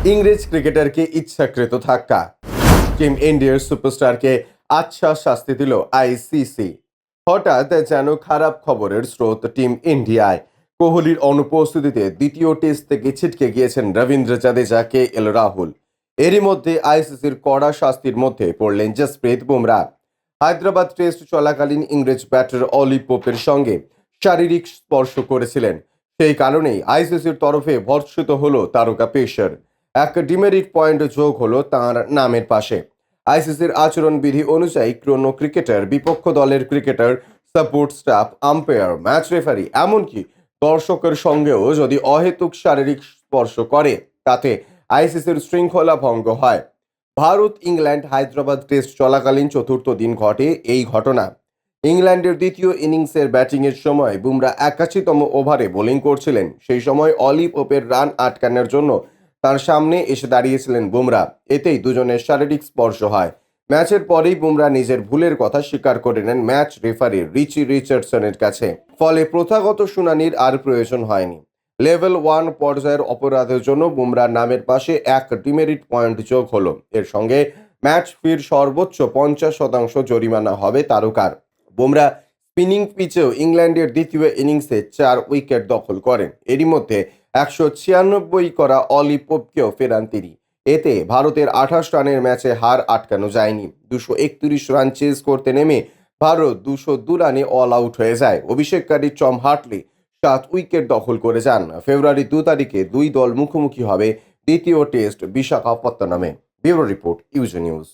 ইংরেজ ক্রিকেটারকে ইচ্ছাকৃত ধাক্কা, টিম ইন্ডিয়ার সুপারস্টারকে আচ্ছা শাস্তি দিল আইসিসি। হঠাৎ যেন খারাপ খবরের স্রোত টিম ইন্ডিয়ায়। কোহলির অনুপস্থিতিতে দ্বিতীয় টেস্ট থেকে ছিটকে গিয়েছেন রবীন্দ্র জাদেজা, কে এল রাহুল। এরই মধ্যে আইসিসির কড়া শাস্তির মধ্যে পড়লেন জসপ্রীত বুমরা। হায়দ্রাবাদ টেস্ট চলাকালীন ইংরেজ ব্যাটার অলি পোপের সঙ্গে শারীরিক স্পর্শ করেছিলেন। সেই কারণেই আইসিসির তরফে ভর্ৎসিত হলো তারকা পেসার। এক ডিমেরিট পয়েন্ট যোগ হলো তাঁর নামের পাশে। আইসিসির আচরণবিধি অনুযায়ী কোনো ক্রিকেটার, বিপক্ষ দলের cricketer, support staff, umpire, match referee, এমনকি দর্শকের সঙ্গেও যদি অহেতুক শারীরিক স্পর্শ করে, তাতে আইসিসির শৃঙ্খলা ভঙ্গ হয়। ভারত ইংল্যান্ড হায়দ্রাবাদ টেস্ট চলাকালীন চতুর্থ দিন ঘটে এই ঘটনা। ইংল্যান্ডের দ্বিতীয় ইনিংসের ব্যাটিংয়ের সময় বুমরা ৮১তম ওভারে বোলিং করছিলেন। সেই সময় অলি পোপের রান আটকানোর জন্য তার সামনে এসে দাঁড়িয়েছিলেন বুমরা। এতেই দুজনের শারীরিক স্পর্শ হয়। ম্যাচের পরেই বুমরা নিজের ভুলের কথা স্বীকার করে নেন ম্যাচ রেফারি রিচি রিচার্ডসনের কাছে। ফলে প্রথাগত শুনানির আর প্রয়োজন হয়নি। লেভেল 1 পর্যায়ের অপরাধের জন্য বুমরার নামের পাশে এক ডিমেরিট পয়েন্ট যোগ হলো। এর সঙ্গে ম্যাচ ফির সর্বোচ্চ 50% জরিমানা হবে তারকার। বুমরা স্পিনিং পিচেও ইংল্যান্ডের দ্বিতীয় ইনিংসে 4 উইকেট দখল করেন। এরই মধ্যে 196 করা অলি পোপকেও ফেরান তিনি। এতে ভারতের 28 রানের ম্যাচে হার আটকানো যায়নি। 231 রান চেজ করতে নেমে ভারত 202 রানে অল আউট হয়ে যায়। অভিষেককারী টম হার্টলি 7 উইকেট দখল করে যান। ফেব্রুয়ারি 2 তারিখে দুই দল মুখোমুখি হবে দ্বিতীয় টেস্ট বিশাখাপত্তনমে। ব্যুরো রিপোর্ট, ইউজে নিউজ।